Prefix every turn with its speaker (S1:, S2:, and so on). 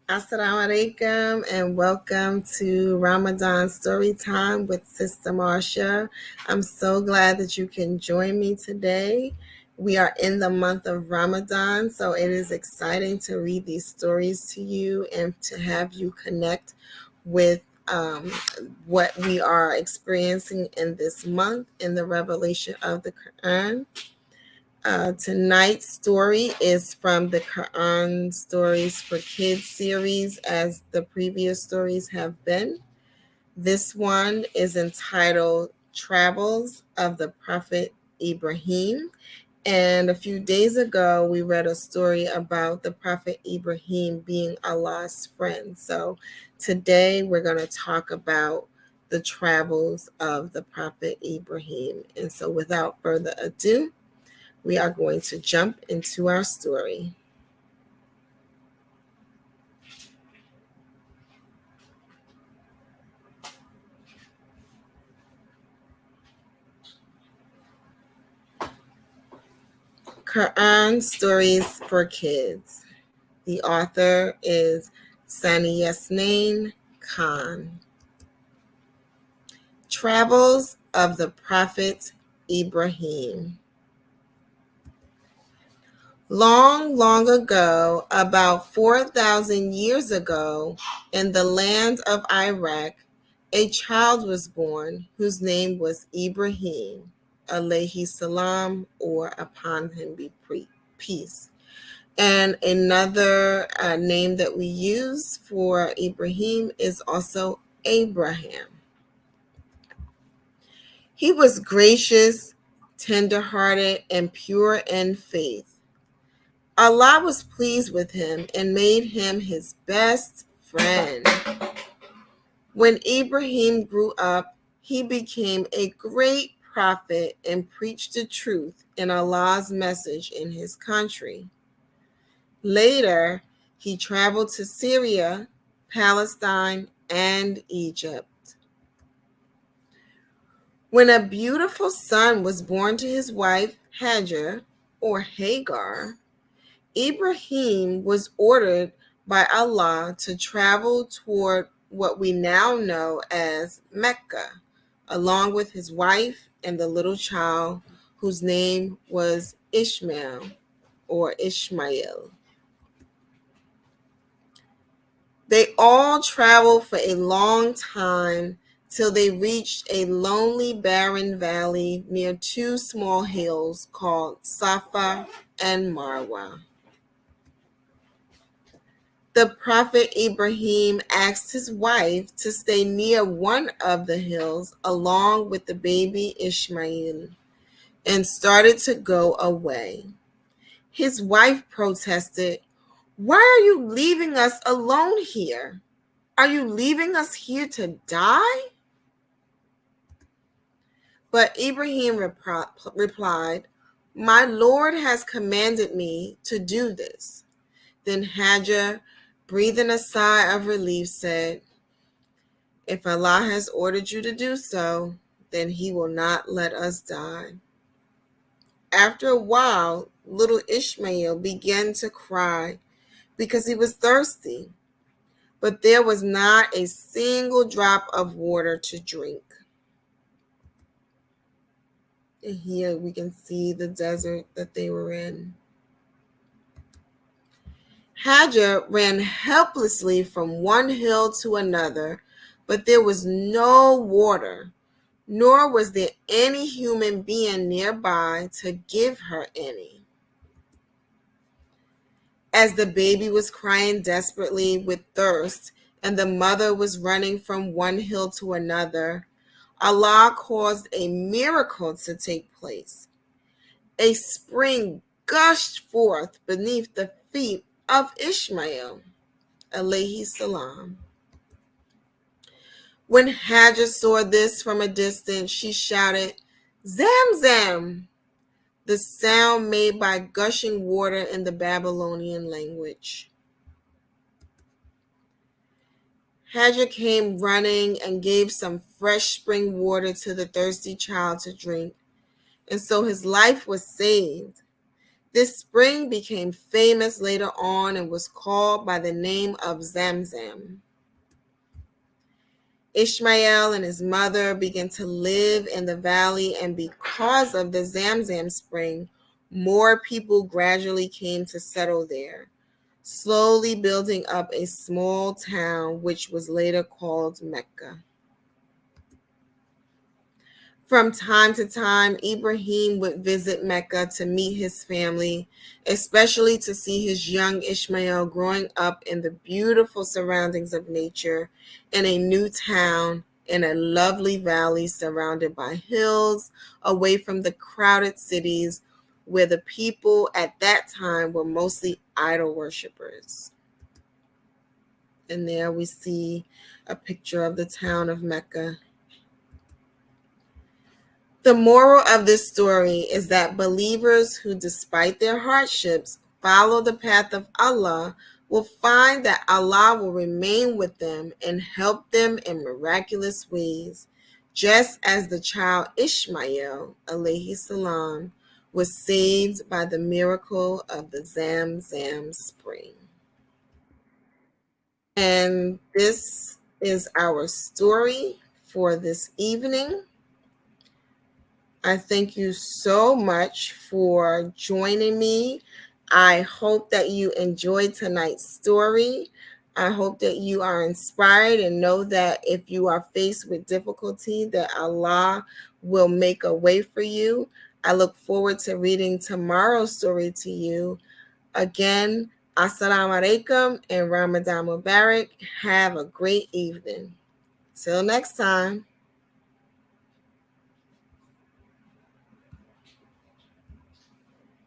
S1: Assalamu alaikum and welcome to Ramadan Storytime with Sister Marsha. I'm so glad that you can join me today. We are in the month of Ramadan, so it is exciting to read these stories to you and to have you connect with what we are experiencing in this month in the revelation of the Quran. Tonight's story is from the Quran Stories for Kids series, as the previous stories have been. This one is entitled Travels of the Prophet Ibrahim. And a few days ago, we read a story about the Prophet Ibrahim being Allah's friend. So today we're going to talk about the travels of the Prophet Ibrahim. And so without further ado, we are going to jump into our story. Quran Stories for Kids. The author is Sani Yasnain Khan. Travels of the Prophet Ibrahim. Long, long ago, about 4,000 years ago, in the land of Iraq, a child was born whose name was Ibrahim, alayhi salam, or upon him be peace. And another name that we use for Ibrahim is also Abraham. He was gracious, tender-hearted, and pure in faith. Allah was pleased with him and made him his best friend. When Ibrahim grew up, he became a great prophet and preached the truth in Allah's message in his country. Later, he traveled to Syria, Palestine, and Egypt. When a beautiful son was born to his wife, Hajar, or Hagar, Ibrahim was ordered by Allah to travel toward what we now know as Mecca, along with his wife and the little child whose name was Ishmael or Ishmael. They all traveled for a long time till they reached a lonely, barren valley near two small hills called Safa and Marwa. The Prophet Ibrahim asked his wife to stay near one of the hills along with the baby Ishmael and started to go away. His wife protested, "Why are you leaving us alone here? Are you leaving us here to die?" But Ibrahim replied, "My Lord has commanded me to do this." Then Hajar, breathing a sigh of relief, said, "If Allah has ordered you to do so, then he will not let us die." After a while, little Ishmael began to cry because he was thirsty, but there was not a single drop of water to drink. And here we can see the desert that they were in. Hajar ran helplessly from one hill to another, but there was no water, nor was there any human being nearby to give her any. As the baby was crying desperately with thirst and the mother was running from one hill to another, Allah caused a miracle to take place. A spring gushed forth beneath the feet of Ishmael, alayhi salam. When Hajar saw this from a distance, she shouted, "Zamzam," the sound made by gushing water in the Babylonian language. Hajar came running and gave some fresh spring water to the thirsty child to drink, and so his life was saved. This spring became famous later on and was called by the name of Zamzam. Ishmael and his mother began to live in the valley, and because of the Zamzam spring, more people gradually came to settle there, slowly building up a small town which was later called Mecca. From time to time, Ibrahim would visit Mecca to meet his family, especially to see his young Ishmael growing up in the beautiful surroundings of nature in a new town in a lovely valley surrounded by hills, away from the crowded cities where the people at that time were mostly idol worshippers. And there we see a picture of the town of Mecca. The moral of this story is that believers who, despite their hardships, follow the path of Allah will find that Allah will remain with them and help them in miraculous ways, just as the child Ishmael, alayhi salam, was saved by the miracle of the Zamzam spring. And this is our story for this evening. I thank you so much for joining me. I hope that you enjoyed tonight's story. I hope that you are inspired and know that if you are faced with difficulty, that Allah will make a way for you. I look forward to reading tomorrow's story to you. Again, Assalamu alaikum and Ramadan Mubarak. Have a great evening. Till next time.